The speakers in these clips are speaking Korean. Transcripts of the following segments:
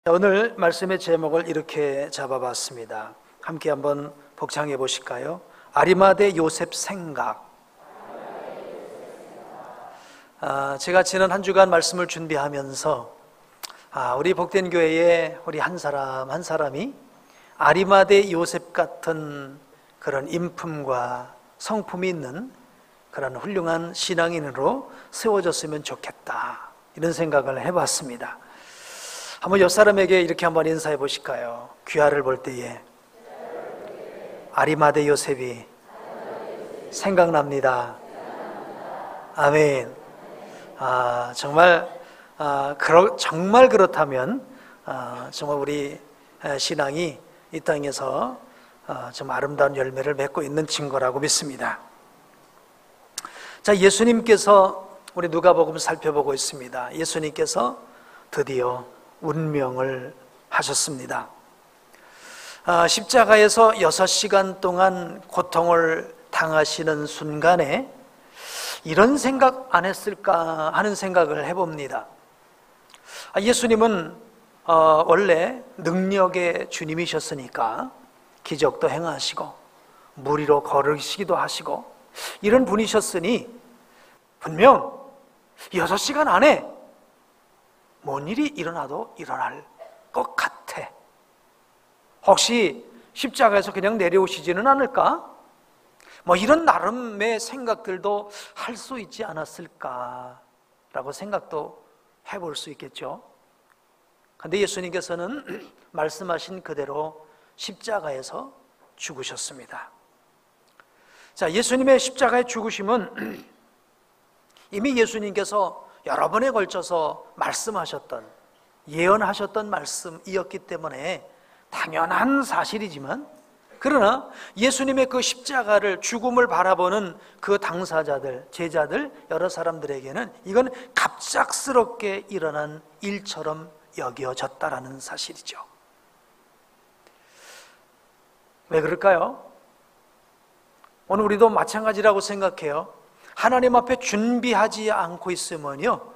오늘 말씀의 제목을 이렇게 잡아봤습니다. 함께 한번 복창해 보실까요? 아리마대 요셉 생각. 제가 지난 한 주간 말씀을 준비하면서 우리 복된 교회에 우리 한 사람 한 사람이 아리마대 요셉 같은 그런 인품과 성품이 있는 그런 훌륭한 신앙인으로 세워졌으면 좋겠다, 이런 생각을 해봤습니다. 한번 옆 사람에게 이렇게 한번 인사해 보실까요? 귀하를 볼 때에 아리마대 요셉이 생각납니다. 아멘. 정말 그렇다면 정말 우리 신앙이 이 땅에서 좀 아름다운 열매를 맺고 있는 증거라고 믿습니다. 자, 예수님께서 우리 누가복음 살펴보고 있습니다. 예수님께서 드디어 운명을 하셨습니다. 십자가에서 6시간 동안 고통을 당하시는 순간에 이런 생각 안 했을까 하는 생각을 해봅니다. 예수님은 원래 능력의 주님이셨으니까 기적도 행하시고 물 위로 걸으시기도 하시고 이런 분이셨으니 분명 6시간 안에 뭔 일이 일어나도 일어날 것 같아. 혹시 십자가에서 그냥 내려오시지는 않을까? 이런 나름의 생각들도 할 수 있지 않았을까라고 생각도 해볼 수 있겠죠. 그런데 예수님께서는 말씀하신 그대로 십자가에서 죽으셨습니다. 자, 예수님의 십자가의 죽으심은 이미 예수님께서 여러 번에 걸쳐서 말씀하셨던, 예언하셨던 말씀이었기 때문에 당연한 사실이지만, 그러나 예수님의 그 십자가를, 죽음을 바라보는 그 당사자들, 제자들, 여러 사람들에게는 이건 갑작스럽게 일어난 일처럼 여겨졌다라는 사실이죠. 왜 그럴까요? 오늘 우리도 마찬가지라고 생각해요. 하나님 앞에 준비하지 않고 있으면요,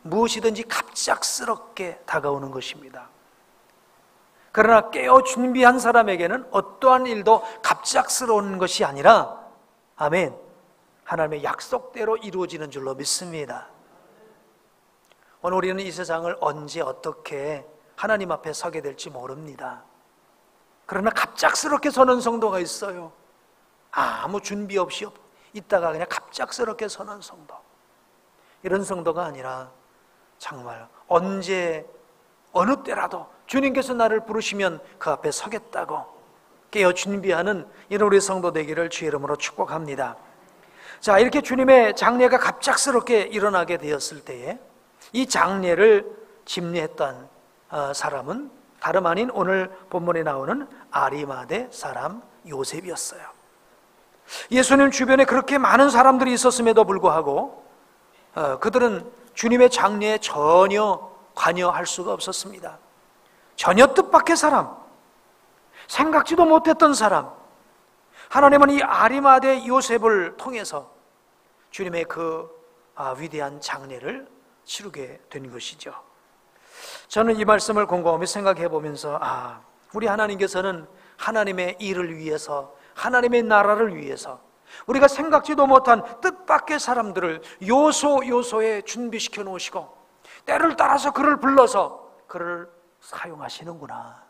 무엇이든지 갑작스럽게 다가오는 것입니다. 그러나 깨어 준비한 사람에게는 어떠한 일도 갑작스러운 것이 아니라, 아멘, 하나님의 약속대로 이루어지는 줄로 믿습니다. 오늘 우리는 이 세상을 언제 어떻게 하나님 앞에 서게 될지 모릅니다. 그러나 갑작스럽게 서는 성도가 있어요. 아무 준비 없이 있다가 그냥 갑작스럽게 서는 성도, 이런 성도가 아니라 정말 언제 어느 때라도 주님께서 나를 부르시면 그 앞에 서겠다고 깨어 준비하는 이런 우리 성도 되기를 주의 이름으로 축복합니다. 자, 이렇게 주님의 장례가 갑작스럽게 일어나게 되었을 때에 이 장례를 집례했던 사람은 다름 아닌 오늘 본문에 나오는 아리마대 사람 요셉이었어요. 예수님 주변에 그렇게 많은 사람들이 있었음에도 불구하고 그들은 주님의 장례에 전혀 관여할 수가 없었습니다. 전혀 뜻밖의 사람, 생각지도 못했던 사람, 하나님은 이 아리마대 요셉을 통해서 주님의 그 위대한 장례를 치르게 된 것이죠. 저는 이 말씀을 곰곰이 생각해 보면서 우리 하나님께서는 하나님의 일을 위해서, 하나님의 나라를 위해서 우리가 생각지도 못한 뜻밖의 사람들을 요소요소에 준비시켜 놓으시고 때를 따라서 그를 불러서 그를 사용하시는구나.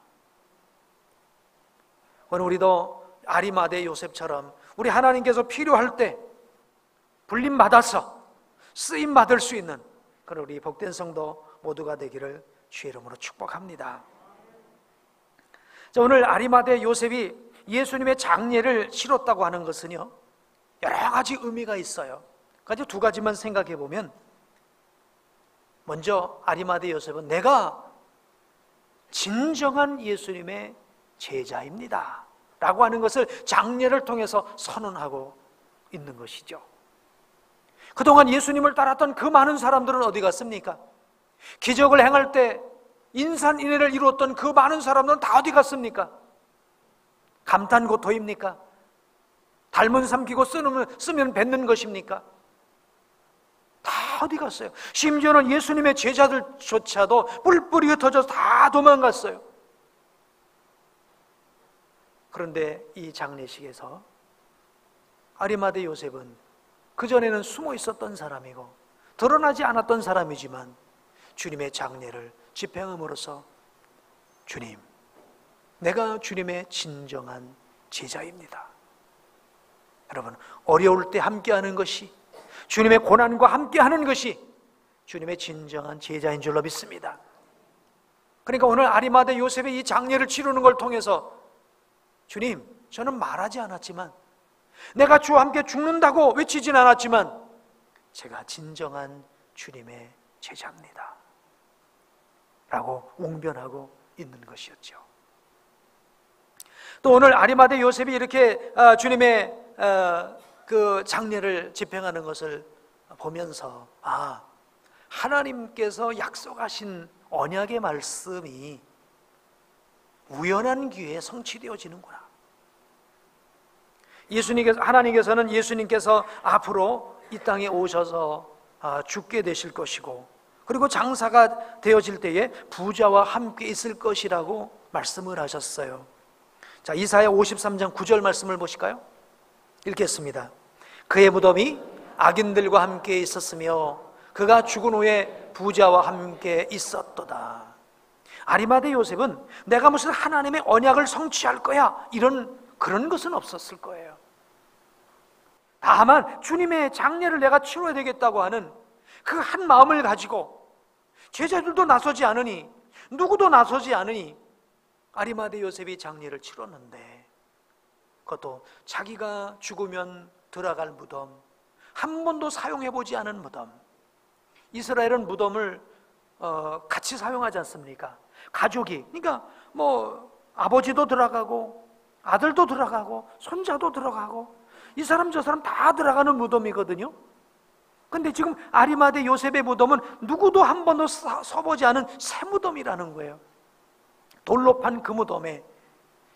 오늘 우리도 아리마대 요셉처럼 우리 하나님께서 필요할 때 불림받아서 쓰임받을 수 있는 그런 우리 복된 성도 모두가 되기를 주의 이름으로 축복합니다. 자, 오늘 아리마대 요셉이 예수님의 장례를 치렀다고 하는 것은요, 여러 가지 의미가 있어요. 그래서 두 가지만 생각해 보면, 먼저 아리마대 요셉은 내가 진정한 예수님의 제자입니다 라고 하는 것을 장례를 통해서 선언하고 있는 것이죠. 그동안 예수님을 따랐던 그 많은 사람들은 어디 갔습니까? 기적을 행할 때 인산인해를 이루었던 그 많은 사람들은 다 어디 갔습니까? 감탄고토입니까? 닮은 삼키고 쓰면 뱉는 것입니까? 다 다 어디 갔어요? 심지어는 예수님의 제자들조차도 뿔뿔이 흩어져서 다 도망갔어요. 그런데 이 장례식에서 아리마대 요셉은 그전에는 숨어 있었던 사람이고 드러나지 않았던 사람이지만 주님의 장례를 집행함으로써 주님, 내가 주님의 진정한 제자입니다. 여러분, 어려울 때 함께하는 것이, 주님의 고난과 함께하는 것이 주님의 진정한 제자인 줄로 믿습니다. 그러니까 오늘 아리마대 요셉의 이 장례를 치르는 걸 통해서 주님, 저는 말하지 않았지만, 내가 주와 함께 죽는다고 외치진 않았지만 제가 진정한 주님의 제자입니다 라고 웅변하고 있는 것이었죠. 또 오늘 아리마대 요셉이 이렇게 주님의 그 장례를 집행하는 것을 보면서 하나님께서 약속하신 언약의 말씀이 우연한 기회에 성취되어지는구나. 하나님께서는 예수님께서 앞으로 이 땅에 오셔서 죽게 되실 것이고, 그리고 장사가 되어질 때에 부자와 함께 있을 것이라고 말씀을 하셨어요. 자, 이사야 53장 9절 말씀을 보실까요? 읽겠습니다. 그의 무덤이 악인들과 함께 있었으며 그가 죽은 후에 부자와 함께 있었도다. 아리마대 요셉은 내가 무슨 하나님의 언약을 성취할 거야, 그런 것은 없었을 거예요. 다만 주님의 장례를 내가 치러야 되겠다고 하는 그 한 마음을 가지고 제자들도 나서지 않으니, 누구도 나서지 않으니 아리마대 요셉이 장례를 치렀는데, 그것도 자기가 죽으면 들어갈 무덤, 한 번도 사용해보지 않은 무덤. 이스라엘은 무덤을 같이 사용하지 않습니까? 가족이, 그러니까 아버지도 들어가고 아들도 들어가고 손자도 들어가고 이 사람 저 사람 다 들어가는 무덤이거든요. 근데 지금 아리마대 요셉의 무덤은 누구도 한 번도 서보지 않은 새 무덤이라는 거예요. 돌로 판 그 무덤에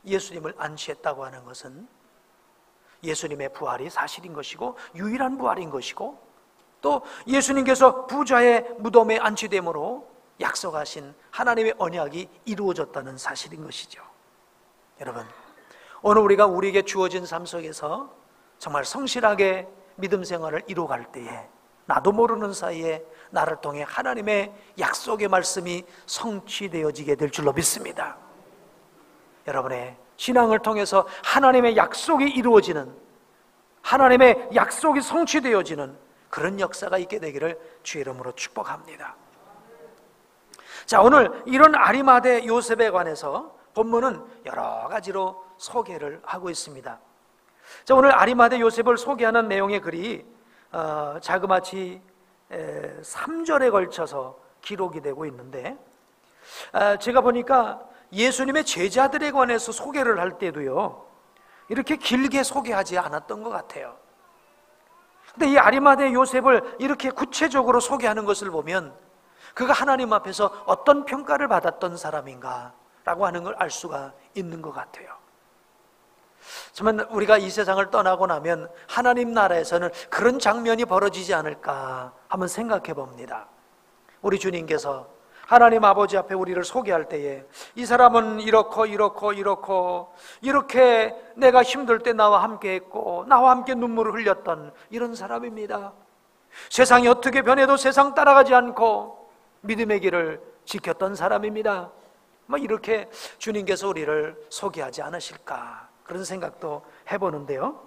예수님을 안치했다고 하는 것은 예수님의 부활이 사실인 것이고 유일한 부활인 것이고, 또 예수님께서 부자의 무덤에 안치됨으로 약속하신 하나님의 언약이 이루어졌다는 사실인 것이죠. 여러분, 오늘 우리가 우리에게 주어진 삶 속에서 정말 성실하게 믿음 생활을 이루어갈 때에 나도 모르는 사이에 나를 통해 하나님의 약속의 말씀이 성취되어지게 될 줄로 믿습니다. 여러분의 신앙을 통해서 하나님의 약속이 이루어지는, 하나님의 약속이 성취되어지는 그런 역사가 있게 되기를 주의 이름으로 축복합니다. 자, 오늘 이런 아리마대 요셉에 관해서 본문은 여러 가지로 소개를 하고 있습니다. 자, 오늘 아리마대 요셉을 소개하는 내용의 글이 자그마치 3절에 걸쳐서 기록이 되고 있는데, 제가 보니까 예수님의 제자들에 관해서 소개를 할 때도요, 이렇게 길게 소개하지 않았던 것 같아요. 근데 이 아리마대 요셉을 이렇게 구체적으로 소개하는 것을 보면 그가 하나님 앞에서 어떤 평가를 받았던 사람인가 라고 하는 걸 알 수가 있는 것 같아요. 정말 우리가 이 세상을 떠나고 나면 하나님 나라에서는 그런 장면이 벌어지지 않을까 한번 생각해 봅니다. 우리 주님께서 하나님 아버지 앞에 우리를 소개할 때에 이 사람은 이렇게 내가 힘들 때 나와 함께 했고 나와 함께 눈물을 흘렸던 이런 사람입니다. 세상이 어떻게 변해도 세상 따라가지 않고 믿음의 길을 지켰던 사람입니다. 이렇게 주님께서 우리를 소개하지 않으실까 그런 생각도 해보는데요,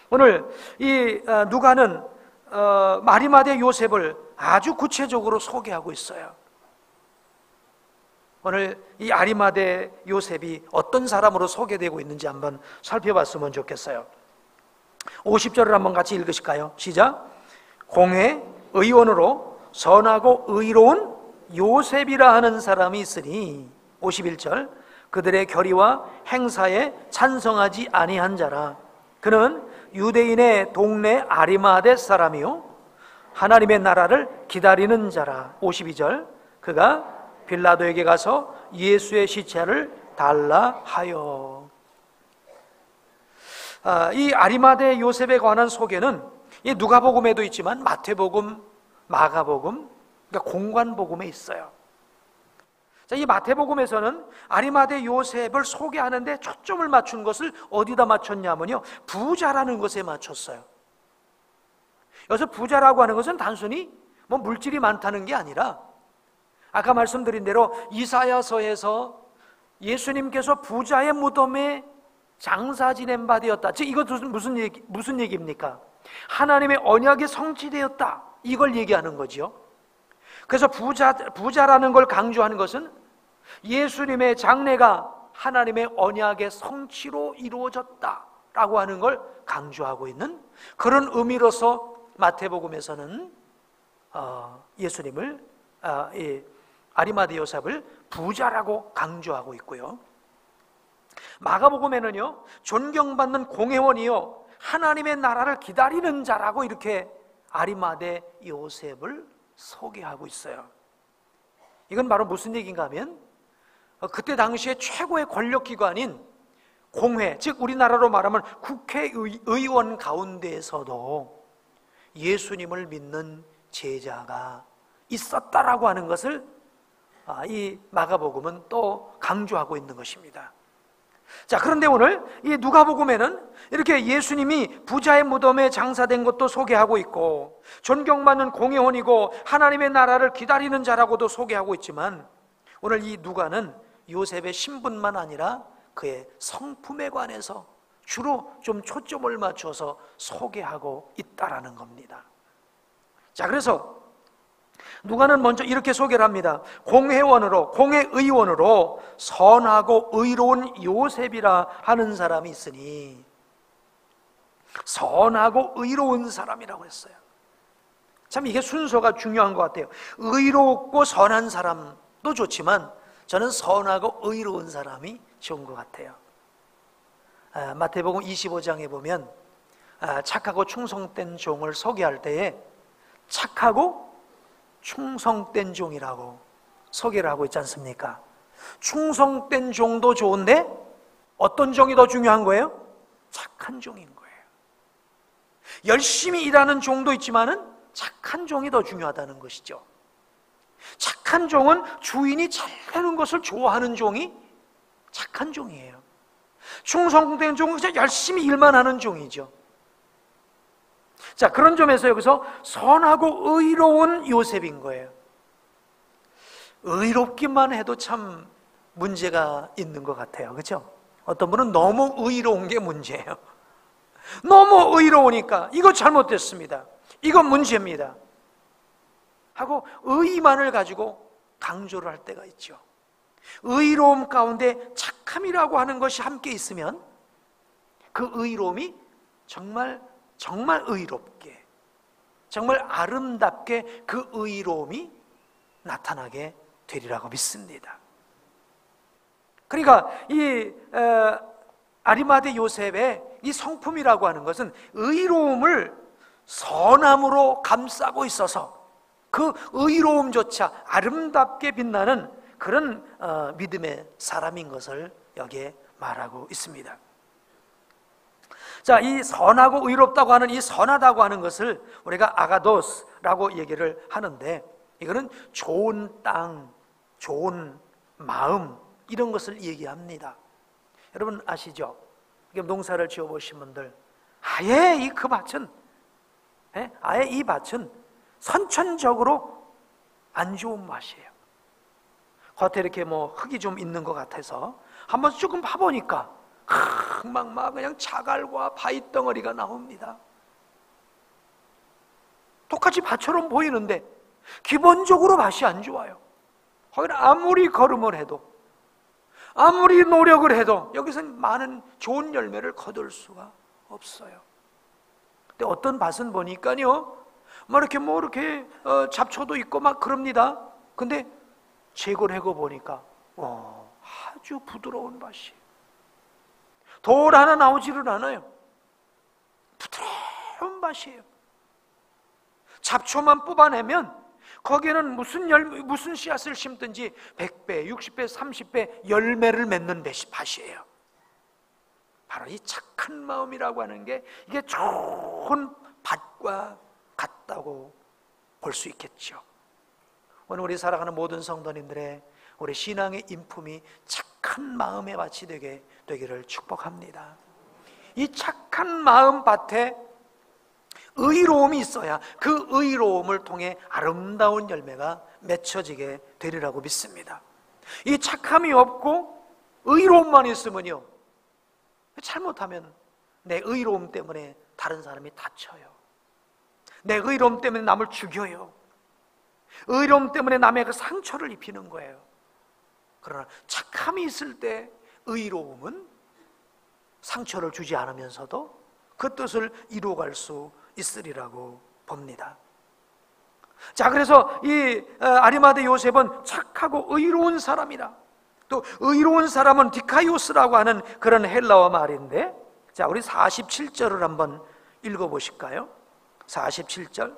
오늘 이 누가는 아리마대 요셉을 아주 구체적으로 소개하고 있어요. 오늘 이 아리마대 요셉이 어떤 사람으로 소개되고 있는지 한번 살펴봤으면 좋겠어요. 50절을 한번 같이 읽으실까요? 시작. 공회 의원으로 선하고 의로운 요셉이라 하는 사람이 있으니, 51절, 그들의 결의와 행사에 찬성하지 아니한 자라. 그는 유대인의 동네 아리마대 사람이요 하나님의 나라를 기다리는 자라. 52절, 그가 빌라도에게 가서 예수의 시체를 달라 하여. 이 아리마대 요셉에 관한 소개는 이 누가복음에도 있지만 마태복음, 마가복음, 그러니까 공관복음에 있어요. 자, 이 마태복음에서는 아리마대 요셉을 소개하는데 초점을 맞춘 것을 어디다 맞췄냐면요, 부자라는 것에 맞췄어요. 여기서 부자라고 하는 것은 단순히 뭐 물질이 많다는 게 아니라, 아까 말씀드린 대로 이사야서에서 예수님께서 부자의 무덤에 장사 지낸 바 되었다. 즉 이것은 무슨 얘기입니까? 하나님의 언약이 성취되었다, 이걸 얘기하는 거지요. 그래서 부자라는 걸 강조하는 것은 예수님의 장래가 하나님의 언약의 성취로 이루어졌다라고 하는 걸 강조하고 있는 그런 의미로서 마태복음에서는 예수님을, 아리마대 요셉을 부자라고 강조하고 있고요. 마가복음에는요, 존경받는 공회원이요 하나님의 나라를 기다리는 자라고 이렇게 아리마대 요셉을 소개하고 있어요. 이건 바로 무슨 얘기인가 하면, 그때 당시에 최고의 권력기관인 공회, 즉 우리나라로 말하면 국회의원 가운데에서도 예수님을 믿는 제자가 있었다라고 하는 것을 이 마가복음은 또 강조하고 있는 것입니다. 자, 그런데 오늘 이 누가복음에는 이렇게 예수님이 부자의 무덤에 장사된 것도 소개하고 있고, 존경받는 공회원이고 하나님의 나라를 기다리는 자라고도 소개하고 있지만, 오늘 이 누가는 요셉의 신분만 아니라 그의 성품에 관해서 주로 좀 초점을 맞춰서 소개하고 있다라는 겁니다. 자, 그래서 누가는 먼저 이렇게 소개를 합니다. 공회의원으로 선하고 의로운 요셉이라 하는 사람이 있으니, 선하고 의로운 사람이라고 했어요. 참 이게 순서가 중요한 것 같아요. 의롭고 선한 사람도 좋지만 저는 선하고 의로운 사람이 좋은 것 같아요. 마태복음 25장에 보면 착하고 충성된 종을 소개할 때에 착하고 충성된 종이라고 소개를 하고 있지 않습니까? 충성된 종도 좋은데 어떤 종이 더 중요한 거예요? 착한 종인 거예요. 열심히 일하는 종도 있지만은 착한 종이 더 중요하다는 것이죠. 착한 종은 주인이 잘하는 것을 좋아하는 종이 착한 종이에요. 충성된 종은 그냥 열심히 일만 하는 종이죠. 자, 그런 점에서 여기서 선하고 의로운 요셉인 거예요. 의롭기만 해도 참 문제가 있는 것 같아요. 그렇죠? 어떤 분은 너무 의로운 게 문제예요. 너무 의로우니까 이거 잘못됐습니다, 이건 문제입니다 하고 의만을 가지고 강조를 할 때가 있죠. 의로움 가운데 착함이라고 하는 것이 함께 있으면 그 의로움이 정말 의롭게, 정말 아름답게 그 의로움이 나타나게 되리라고 믿습니다. 그러니까 이 아리마대 요셉의 이 성품이라고 하는 것은 의로움을 선함으로 감싸고 있어서 그 의로움조차 아름답게 빛나는 그런 믿음의 사람인 것을 여기에 말하고 있습니다. 자, 이 선하고 의롭다고 하는 이 선하다고 하는 것을 우리가 아가도스라고 얘기를 하는데, 이거는 좋은 땅, 좋은 마음, 이런 것을 얘기합니다. 여러분 아시죠? 농사를 지어보신 분들, 아예 이 밭은 선천적으로 안 좋은 맛이에요. 겉에 이렇게 흙이 좀 있는 것 같아서 한번 조금 파보니까 막 그냥 자갈과 바위덩어리가 나옵니다. 똑같이 밭처럼 보이는데 기본적으로 맛이 안 좋아요. 거기는 아무리 걸음을 해도, 아무리 노력을 해도 여기서는 많은 좋은 열매를 거둘 수가 없어요. 근데 어떤 밭은 보니까요, 이렇게 잡초도 있고 막 그럽니다. 근데 재고를 해고 보니까 아주 부드러운 밭이에요. 돌 하나 나오지를 않아요. 부드러운 밭이에요. 잡초만 뽑아내면 거기에는 무슨 씨앗을 심든지 100배, 60배, 30배 열매를 맺는 밭이에요. 바로 이 착한 마음이라고 하는 게 이게 좋은 밭과 같다고 볼 수 있겠죠. 오늘 우리 살아가는 모든 성도님들의 우리 신앙의 인품이 착한 마음의 밭이 되기를 축복합니다. 이 착한 마음 밭에 의로움이 있어야 그 의로움을 통해 아름다운 열매가 맺혀지게 되리라고 믿습니다. 이 착함이 없고 의로움만 있으면요, 잘못하면 내 의로움 때문에 다른 사람이 다쳐요. 내 의로움 때문에 남을 죽여요. 의로움 때문에 남의 그 상처를 입히는 거예요. 그러나 착함이 있을 때 의로움은 상처를 주지 않으면서도 그 뜻을 이루어갈 수 있으리라고 봅니다. 자, 그래서 이 아리마대 요셉은 착하고 의로운 사람이라. 또 의로운 사람은 디카이오스라고 하는 그런 헬라어 말인데, 자, 우리 47절을 한번 읽어보실까요? 47절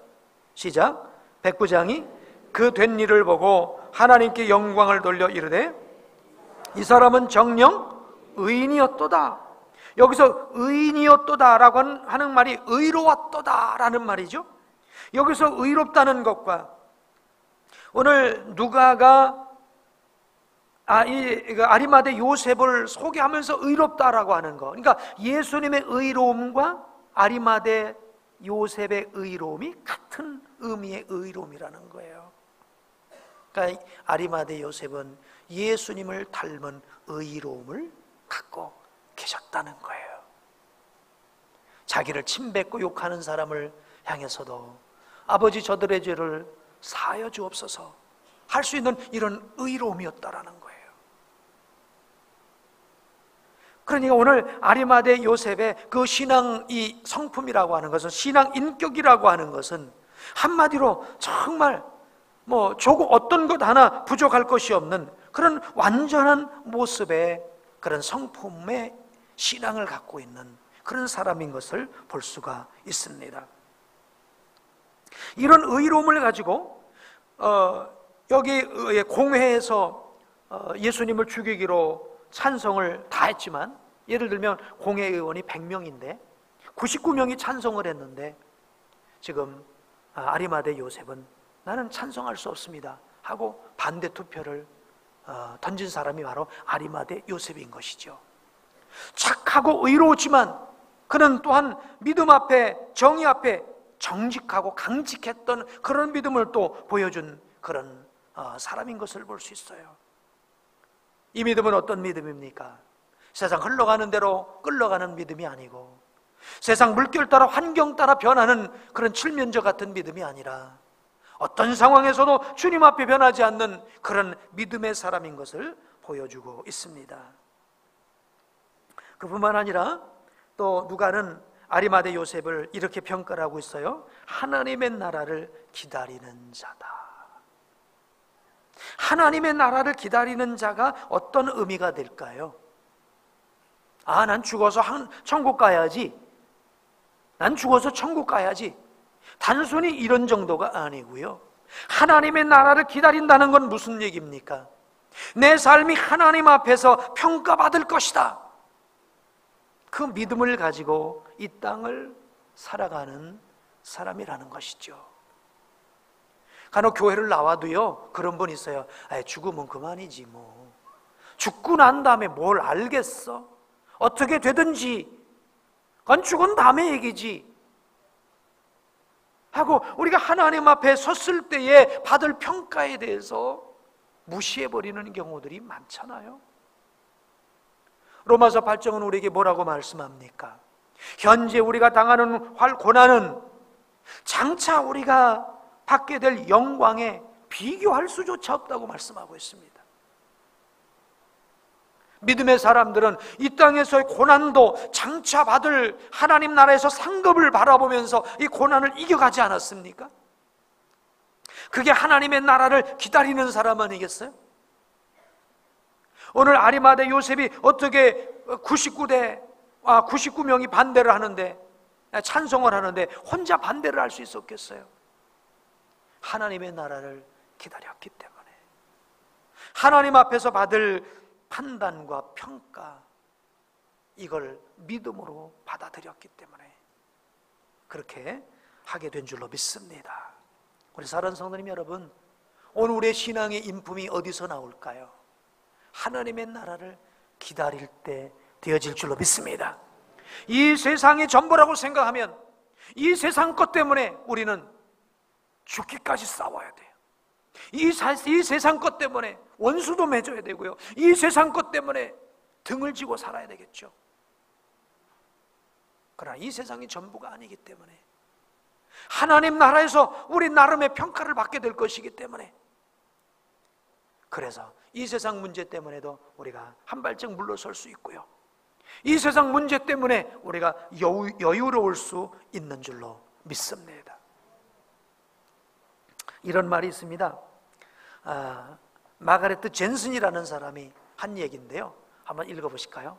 시작. 백부장이 그 된 일을 보고 하나님께 영광을 돌려 이르되 이 사람은 정녕 의인이었도다. 여기서 의인이었도다라고 하는 말이 의로웠도다라는 말이죠. 여기서 의롭다는 것과 오늘 누가가 아리마대 요셉을 소개하면서 의롭다라고 하는 거, 그러니까 예수님의 의로움과 아리마대 요셉의 의로움이 같은 의미의 의로움이라는 거예요. 그러니까 아리마대 요셉은 예수님을 닮은 의로움을 갖고 계셨다는 거예요. 자기를 침뱉고 욕하는 사람을 향해서도 아버지 저들의 죄를 사하여 주옵소서 할 수 있는 이런 의로움이었다라는 거예요. 그러니까 오늘 아리마대 요셉의 그 신앙 이 성품이라고 하는 것은, 신앙 인격이라고 하는 것은 한마디로 정말 어떤 것 하나 부족할 것이 없는 그런 완전한 모습의 그런 성품의 신앙을 갖고 있는 그런 사람인 것을 볼 수가 있습니다. 이런 의로움을 가지고 여기 공회에서 예수님을 죽이기로 찬성을 다 했지만, 예를 들면 공회 의원이 100명인데 99명이 찬성을 했는데 지금 아리마대 요셉은 나는 찬성할 수 없습니다 하고 반대 투표를 던진 사람이 바로 아리마대 요셉인 것이죠. 착하고 의로웠지만 그는 또한 믿음 앞에, 정의 앞에 정직하고 강직했던 그런 믿음을 또 보여준 그런 사람인 것을 볼 수 있어요. 이 믿음은 어떤 믿음입니까? 세상 흘러가는 대로 끌려가는 믿음이 아니고, 세상 물결 따라 환경 따라 변하는 그런 칠면조 같은 믿음이 아니라 어떤 상황에서도 주님 앞에 변하지 않는 그런 믿음의 사람인 것을 보여주고 있습니다. 그뿐만 아니라 또 누가는 아리마대 요셉을 이렇게 평가를 하고 있어요. 하나님의 나라를 기다리는 자다. 하나님의 나라를 기다리는 자가 어떤 의미가 될까요? 난 죽어서 천국 가야지. 난 죽어서 천국 가야지. 단순히 이런 정도가 아니고요. 하나님의 나라를 기다린다는 건 무슨 얘기입니까? 내 삶이 하나님 앞에서 평가받을 것이다. 그 믿음을 가지고 이 땅을 살아가는 사람이라는 것이죠. 간혹 교회를 나와도요, 그런 분 있어요. 죽으면 그만이지 뭐. 죽고 난 다음에 뭘 알겠어? 어떻게 되든지 그건 죽은 다음에 얘기지 하고, 우리가 하나님 앞에 섰을 때에 받을 평가에 대해서 무시해버리는 경우들이 많잖아요. 로마서 8장은 우리에게 뭐라고 말씀합니까? 현재 우리가 당하는 고난은 장차 우리가 받게 될 영광에 비교할 수조차 없다고 말씀하고 있습니다. 믿음의 사람들은 이 땅에서의 고난도 장차 받을 하나님 나라에서 상급을 바라보면서 이 고난을 이겨가지 않았습니까? 그게 하나님의 나라를 기다리는 사람 아니겠어요? 오늘 아리마대 요셉이 어떻게 99명이 반대를 하는데, 찬성을 하는데 혼자 반대를 할 수 있었겠어요? 하나님의 나라를 기다렸기 때문에, 하나님 앞에서 받을 판단과 평가, 이걸 믿음으로 받아들였기 때문에 그렇게 하게 된 줄로 믿습니다. 우리 사랑하는 성도님 여러분, 오늘 우리의 신앙의 인품이 어디서 나올까요? 하나님의 나라를 기다릴 때 되어질 줄로 믿습니다. 이 세상이 전부라고 생각하면 이 세상 것 때문에 우리는 죽기까지 싸워야 돼요. 이 세상 것 때문에 원수도 맺어야 되고요, 이 세상 것 때문에 등을 지고 살아야 되겠죠. 그러나 이 세상이 전부가 아니기 때문에, 하나님 나라에서 우리 나름의 평가를 받게 될 것이기 때문에, 그래서 이 세상 문제 때문에도 우리가 한 발짝 물러설 수 있고요, 이 세상 문제 때문에 우리가 여유로울 수 있는 줄로 믿습니다. 이런 말이 있습니다. 마가레트 젠슨이라는 사람이 한 얘기인데요, 한번 읽어보실까요?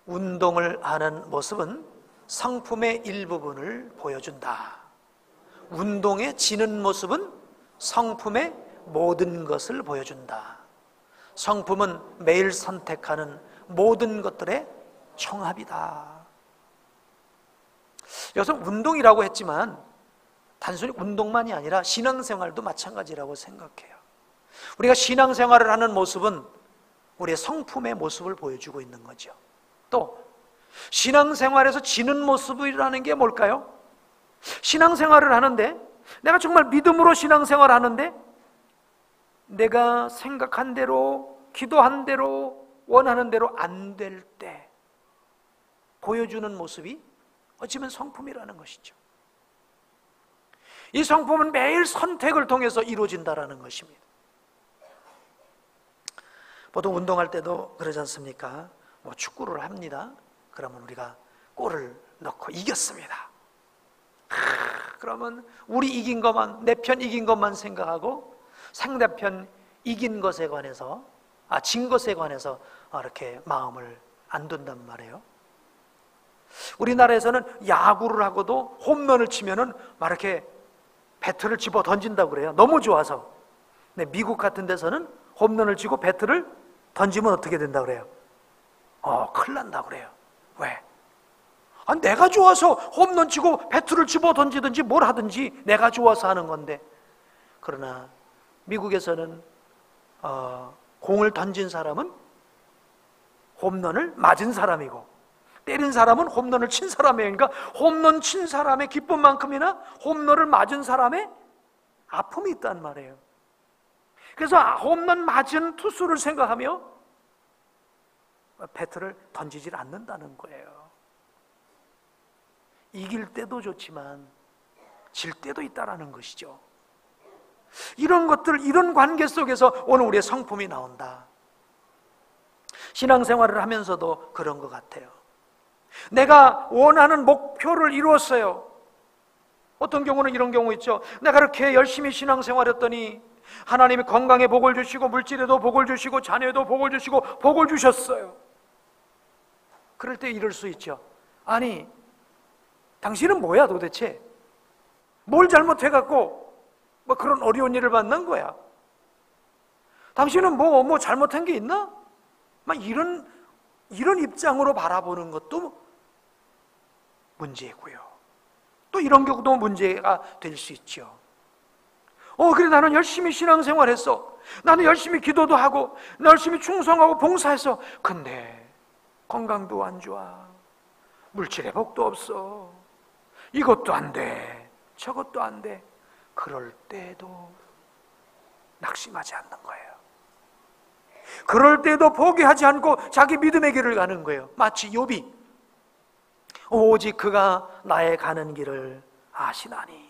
운동을 하는 모습은 성품의 일부분을 보여준다. 운동에 지는 모습은 성품의 모든 것을 보여준다. 성품은 매일 선택하는 모든 것들의 총합이다. 여기서 운동이라고 했지만 단순히 운동만이 아니라 신앙생활도 마찬가지라고 생각해요. 우리가 신앙생활을 하는 모습은 우리의 성품의 모습을 보여주고 있는 거죠. 또 신앙생활에서 지는 모습이라는 게 뭘까요? 신앙생활을 하는데, 내가 정말 믿음으로 신앙생활을 하는데 내가 생각한 대로, 기도한 대로, 원하는 대로 안 될 때 보여주는 모습이 어찌보면 성품이라는 것이죠. 이 성품은 매일 선택을 통해서 이루어진다는 것입니다. 보통 운동할 때도 그러지 않습니까? 축구를 합니다. 그러면 우리가 골을 넣고 이겼습니다. 그러면 우리 이긴 것만, 내 편 이긴 것만 생각하고 상대편 이긴 것에 관해서, 진 것에 관해서 이렇게 마음을 안 둔단 말이에요. 우리나라에서는 야구를 하고도 홈런을 치면은 막 이렇게 배트를 집어 던진다고 그래요. 너무 좋아서. 근데 미국 같은 데서는 홈런을 치고 배트를 던지면 어떻게 된다고 그래요? 큰일 난다고 그래요. 왜? 내가 좋아서 홈런 치고 배트를 집어 던지든지 뭘 하든지 내가 좋아서 하는 건데, 그러나 미국에서는 공을 던진 사람은 홈런을 맞은 사람이고, 때린 사람은 홈런을 친 사람이에요. 그러니까 홈런 친 사람의 기쁨만큼이나 홈런을 맞은 사람의 아픔이 있단 말이에요. 그래서 홈런 맞은 투수를 생각하며 배트를 던지질 않는다는 거예요. 이길 때도 좋지만 질 때도 있다라는 것이죠. 이런 것들, 이런 관계 속에서 오늘 우리의 성품이 나온다. 신앙생활을 하면서도 그런 것 같아요. 내가 원하는 목표를 이루었어요. 어떤 경우는 이런 경우 있죠. 내가 그렇게 열심히 신앙생활했더니 하나님이 건강에 복을 주시고 물질에도 복을 주시고 자녀에도 복을 주시고 복을 주셨어요. 그럴 때 이럴 수 있죠. 아니, 당신은 뭐야 도대체? 뭘 잘못해갖고 그런 어려운 일을 만난 거야? 당신은 뭐 잘못한 게 있나? 이런 입장으로 바라보는 것도 문제고요. 또 이런 경우도 문제가 될 수 있죠. 그래, 나는 열심히 신앙생활했어. 나는 열심히 기도도 하고 열심히 충성하고 봉사했어. 근데 건강도 안 좋아. 물질의 복도 없어. 이것도 안 돼. 저것도 안 돼. 그럴 때도 낙심하지 않는 거예요. 그럴 때도 포기하지 않고 자기 믿음의 길을 가는 거예요. 마치 욥이 오직 그가 나의 가는 길을 아시나니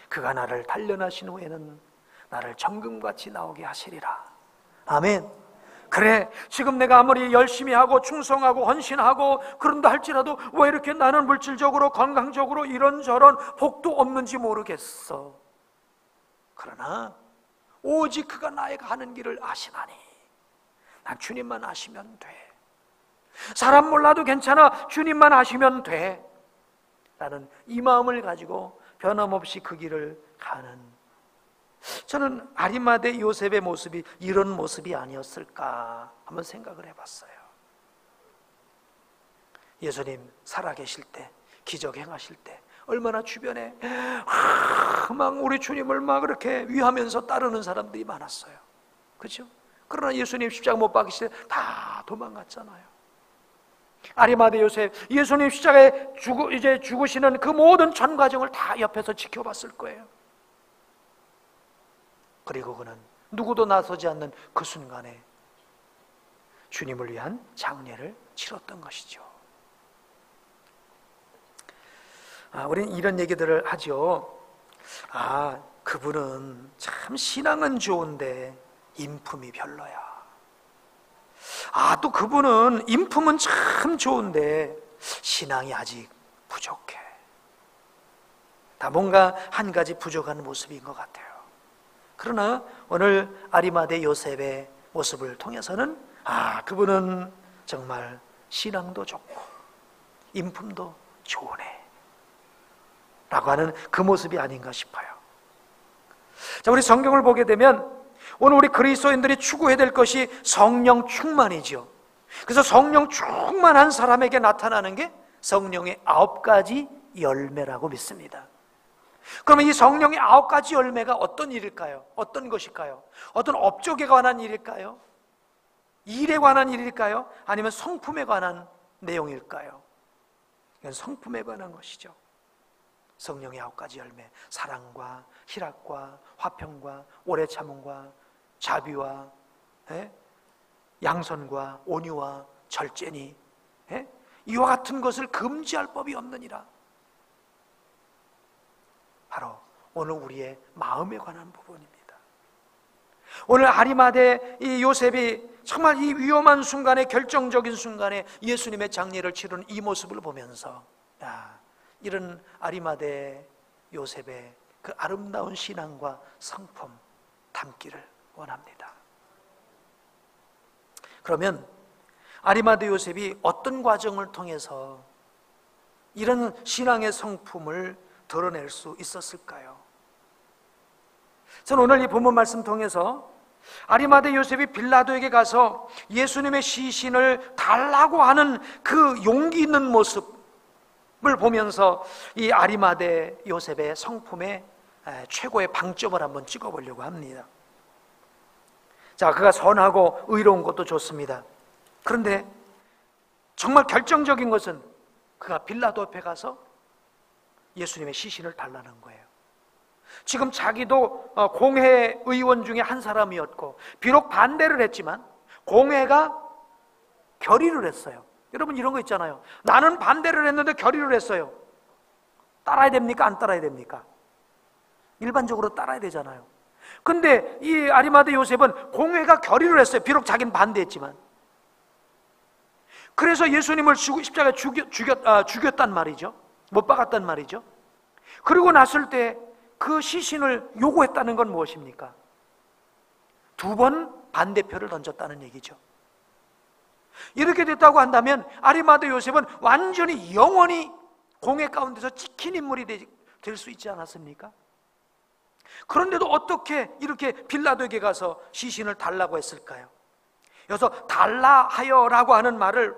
그가 나를 단련하신 후에는 나를 정금같이 나오게 하시리라. 아멘. 그래, 지금 내가 아무리 열심히 하고 충성하고 헌신하고 그런다 할지라도 왜 이렇게 나는 물질적으로 건강적으로 이런저런 복도 없는지 모르겠어. 그러나 오직 그가 나의 가는 길을 아시나니 난 주님만 아시면 돼. 사람 몰라도 괜찮아. 주님만 아시면 돼. 라는 이 마음을 가지고 변함없이 그 길을 가는, 저는 아리마대 요셉의 모습이 이런 모습이 아니었을까 한번 생각을 해봤어요. 예수님 살아계실 때, 기적 행하실 때 얼마나 주변에 막 우리 주님을 막 그렇게 위하면서 따르는 사람들이 많았어요. 그렇죠? 그러나 예수님 십자가 못 박히실 때 다 도망갔잖아요. 아리마대 요셉, 예수님 십자가에 이제 죽으시는 그 모든 전 과정을 다 옆에서 지켜봤을 거예요. 그리고 그는 누구도 나서지 않는 그 순간에 주님을 위한 장례를 치렀던 것이죠. 우리는 이런 얘기들을 하죠. 그분은 참 신앙은 좋은데 인품이 별로야. 또 그분은 인품은 참 좋은데 신앙이 아직 부족해. 다 뭔가 한 가지 부족한 모습인 것 같아요. 그러나 오늘 아리마대 요셉의 모습을 통해서는 그분은 정말 신앙도 좋고 인품도 좋으네 라고 하는 그 모습이 아닌가 싶어요. 자, 우리 성경을 보게 되면 오늘 우리 그리스도인들이 추구해야 될 것이 성령 충만이죠. 그래서 성령 충만한 사람에게 나타나는 게 성령의 9가지 열매라고 믿습니다. 그러면 이 성령의 9가지 열매가 어떤 일일까요? 어떤 것일까요? 어떤 업적에 관한 일일까요? 일에 관한 일일까요? 아니면 성품에 관한 내용일까요? 이건 성품에 관한 것이죠. 성령의 9가지 열매, 사랑과 희락과 화평과 오래 참음과 자비와 양선과 온유와 절제니 이와 같은 것을 금지할 법이 없느니라. 바로 오늘 우리의 마음에 관한 부분입니다. 오늘 아리마대 이 요셉이 정말 이 위험한 순간에, 결정적인 순간에 예수님의 장례를 치르는 이 모습을 보면서 이런 아리마대 요셉의 그 아름다운 신앙과 성품 담기를 원합니다. 그러면 아리마대 요셉이 어떤 과정을 통해서 이런 신앙의 성품을 드러낼 수 있었을까요? 저는 오늘 이 본문 말씀 통해서 아리마대 요셉이 빌라도에게 가서 예수님의 시신을 달라고 하는 그 용기 있는 모습을 보면서 이 아리마대 요셉의 성품의 최고의 방점을 한번 찍어보려고 합니다. 자, 그가 선하고 의로운 것도 좋습니다. 그런데 정말 결정적인 것은 그가 빌라도 앞에 가서 예수님의 시신을 달라는 거예요. 지금 자기도 공회 의원 중에 한 사람이었고 비록 반대를 했지만 공회가 결의를 했어요. 여러분 이런 거 있잖아요. 나는 반대를 했는데 결의를 했어요. 따라야 됩니까? 안 따라야 됩니까? 일반적으로 따라야 되잖아요. 근데 이 아리마대 요셉은 공회가 결의를 했어요. 비록 자기는 반대했지만. 그래서 예수님을 십자가에 죽였단 말이죠. 못 박았단 말이죠. 그리고 났을 때 그 시신을 요구했다는 건 무엇입니까? 2번 반대표를 던졌다는 얘기죠. 이렇게 됐다고 한다면 아리마대 요셉은 완전히 영원히 공회 가운데서 찍힌 인물이 될 수 있지 않았습니까? 그런데도 어떻게 이렇게 빌라도에게 가서 시신을 달라고 했을까요? 여기서 달라 하여라고 하는 말을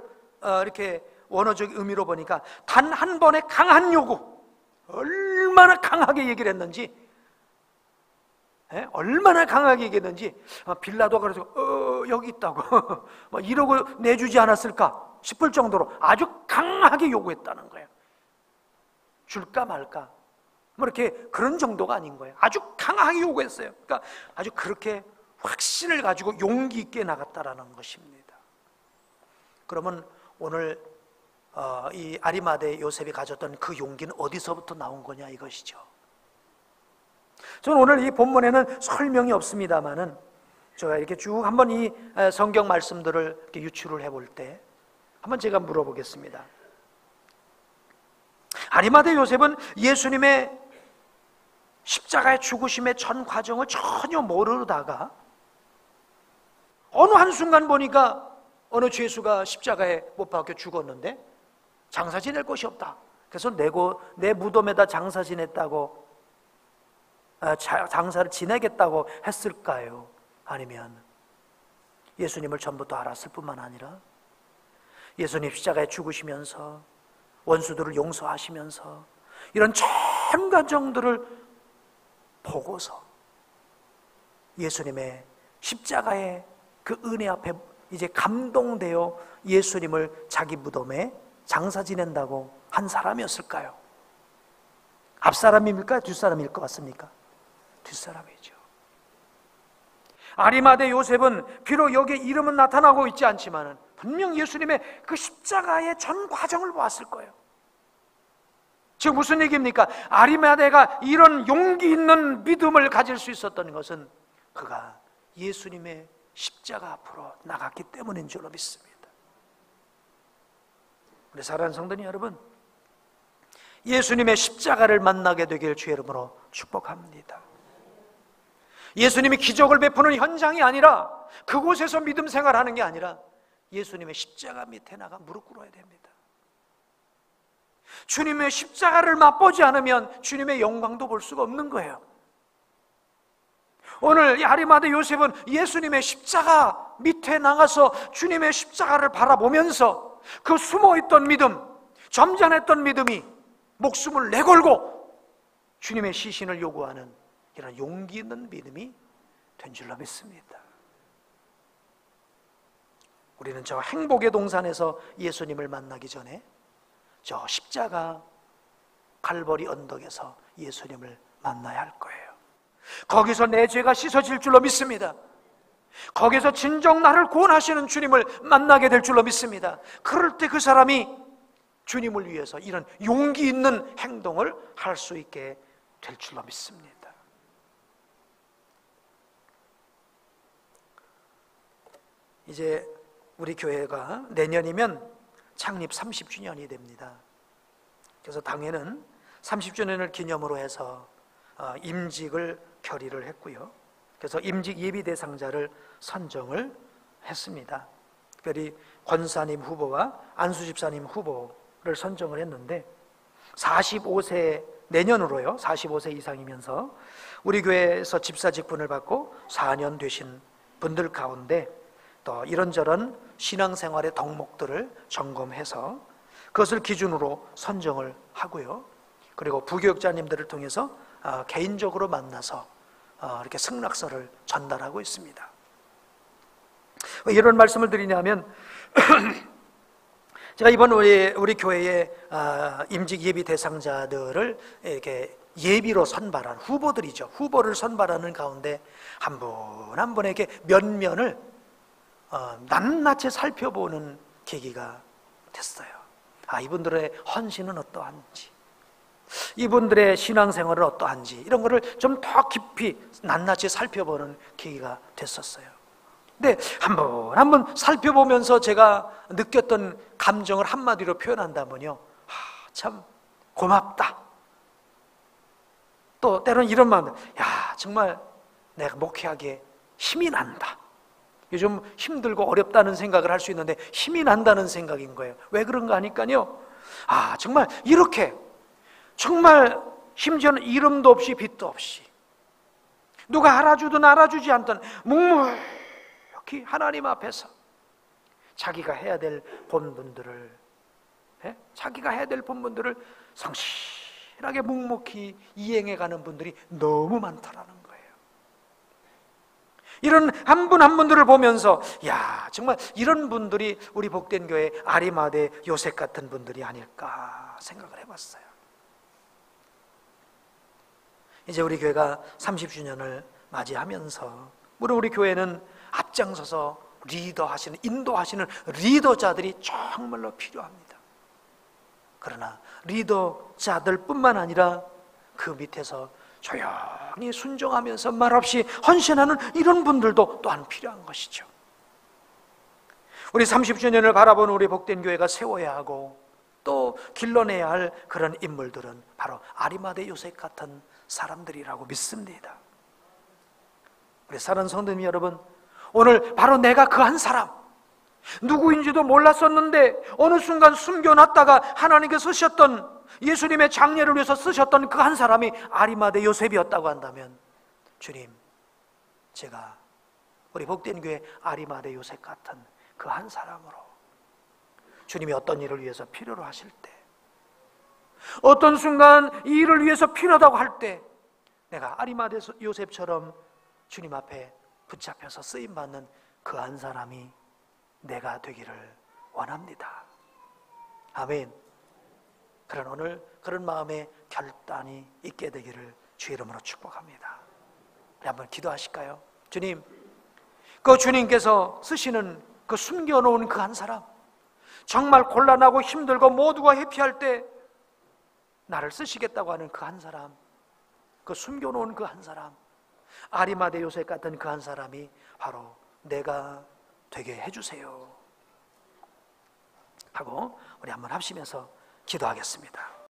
이렇게 원어적 의미로 보니까 단 한 번의 강한 요구, 얼마나 강하게 얘기를 했는지, 얼마나 강하게 얘기했는지 빌라도가 그래서 여기 있다고 이러고 내주지 않았을까 싶을 정도로 아주 강하게 요구했다는 거예요. 줄까 말까 뭐 이렇게 그런 정도가 아닌 거예요. 아주 강하게 요구했어요. 그러니까 아주 그렇게 확신을 가지고 용기 있게 나갔다라는 것입니다. 그러면 오늘 이 아리마대 요셉이 가졌던 그 용기는 어디서부터 나온 거냐 이것이죠. 저는 오늘 이 본문에는 설명이 없습니다만은 제가 이렇게 쭉 한번 이 성경 말씀들을 이렇게 유추를 해볼 때 한번 제가 물어보겠습니다. 아리마대 요셉은 예수님의 십자가의 죽으심의 전 과정을 전혀 모르다가 어느 한순간 보니까 어느 죄수가 십자가에 못 박혀 죽었는데 장사 지낼 곳이 없다. 그래서 내 무덤에다 장사 지냈다고 장사를 지내겠다고 했을까요? 아니면 예수님을 전부터 알았을 뿐만 아니라 예수님 십자가에 죽으시면서 원수들을 용서하시면서 이런 전 과정들을 보고서 예수님의 십자가의 그 은혜 앞에 이제 감동되어 예수님을 자기 무덤에 장사 지낸다고 한 사람이었을까요? 앞사람입니까? 뒷사람일 것 같습니까? 뒷사람이죠. 아리마대 요셉은 비록 여기에 이름은 나타나고 있지 않지만 분명 예수님의 그 십자가의 전 과정을 보았을 거예요. 지금 무슨 얘기입니까? 아리마대가 이런 용기 있는 믿음을 가질 수 있었던 것은 그가 예수님의 십자가 앞으로 나갔기 때문인 줄로 믿습니다. 우리 사랑하는 성도님 여러분, 예수님의 십자가를 만나게 되길 주의 이름으로 축복합니다. 예수님이 기적을 베푸는 현장이 아니라 그곳에서 믿음 생활하는 게 아니라 예수님의 십자가 밑에 나가 무릎 꿇어야 됩니다. 주님의 십자가를 맛보지 않으면 주님의 영광도 볼 수가 없는 거예요. 오늘 이 아리마대 요셉은 예수님의 십자가 밑에 나가서 주님의 십자가를 바라보면서 그 숨어있던 믿음, 점잖했던 믿음이 목숨을 내걸고 주님의 시신을 요구하는 이런 용기 있는 믿음이 된 줄로 믿습니다. 우리는 저 행복의 동산에서 예수님을 만나기 전에 저 십자가 갈보리 언덕에서 예수님을 만나야 할 거예요. 거기서 내 죄가 씻어질 줄로 믿습니다. 거기서 진정 나를 구원하시는 주님을 만나게 될 줄로 믿습니다. 그럴 때 그 사람이 주님을 위해서 이런 용기 있는 행동을 할 수 있게 될 줄로 믿습니다. 이제 우리 교회가 내년이면 창립 30주년이 됩니다. 그래서 당회는 30주년을 기념으로 해서 임직을 결의를 했고요. 그래서 임직 예비 대상자를 선정을 했습니다. 특별히 권사님 후보와 안수 집사님 후보를 선정을 했는데 45세 내년으로요. 45세 이상이면서 우리 교회에서 집사 직분을 받고 4년 되신 분들 가운데 또 이런저런 신앙생활의 덕목들을 점검해서 그것을 기준으로 선정을 하고요. 그리고 부교육자님들을 통해서 개인적으로 만나서 이렇게 승낙서를 전달하고 있습니다. 왜 이런 말씀을 드리냐면 제가 이번 우리 교회의 임직 예비 대상자들을 이렇게 예비로 선발한 후보들이죠. 후보를 선발하는 가운데 한 분 한 분에게 면면을 낱낱이 살펴보는 계기가 됐어요. 이분들의 헌신은 어떠한지, 이분들의 신앙생활은 어떠한지 이런 거를 좀 더 깊이 낱낱이 살펴보는 계기가 됐었어요. 근데 한 번 한 번 살펴보면서 제가 느꼈던 감정을 한마디로 표현한다면요, 참 고맙다. 또 때로는 이런 마음, 정말 내가 목회하기에 힘이 난다. 요즘 힘들고 어렵다는 생각을 할 수 있는데 힘이 난다는 생각인 거예요. 왜 그런가 하니까요, 정말 이렇게 정말 심지어는 이름도 없이 빛도 없이 누가 알아주든 알아주지 않든 묵묵히 하나님 앞에서 자기가 해야 될 본분들을 성실하게 묵묵히 이행해가는 분들이 너무 많다라는 거예요. 이런 한 분 한 분들을 보면서 정말 이런 분들이 우리 복된 교회 아리마대 요셉 같은 분들이 아닐까 생각을 해봤어요. 이제 우리 교회가 30주년을 맞이하면서 물론 우리 교회는 앞장서서 리더하시는, 인도하시는 리더자들이 정말로 필요합니다. 그러나 리더자들 뿐만 아니라 그 밑에서 조용히 순종하면서 말없이 헌신하는 이런 분들도 또한 필요한 것이죠. 우리 30주년을 바라보는 우리 복된 교회가 세워야 하고 또 길러내야 할 그런 인물들은 바로 아리마대 요셉 같은 사람들이라고 믿습니다. 우리 사랑하는 성도님 여러분, 오늘 바로 내가 그 한 사람, 누구인지도 몰랐었는데 어느 순간 숨겨놨다가 하나님께 쓰셨던, 예수님의 장례를 위해서 쓰셨던 그 한 사람이 아리마대 요셉이었다고 한다면, 주님, 제가 우리 복된 교회 아리마대 요셉 같은 그 한 사람으로 주님이 어떤 일을 위해서 필요로 하실 때 어떤 순간 이 일을 위해서 필요하다고 할 때 내가 아리마대 요셉처럼 주님 앞에 붙잡혀서 쓰임받는 그 한 사람이 내가 되기를 원합니다. 아멘. 그런 오늘 그런 마음의 결단이 있게 되기를 주의 이름으로 축복합니다. 우리 한번 기도하실까요? 주님, 그 주님께서 쓰시는 그 숨겨놓은 그 한 사람, 정말 곤란하고 힘들고 모두가 회피할 때 나를 쓰시겠다고 하는 그 한 사람, 그 숨겨놓은 그 한 사람, 아리마대 요셉 같은 그 한 사람이 바로 내가 되게 해주세요 하고 우리 한번 합심해서 기도하겠습니다.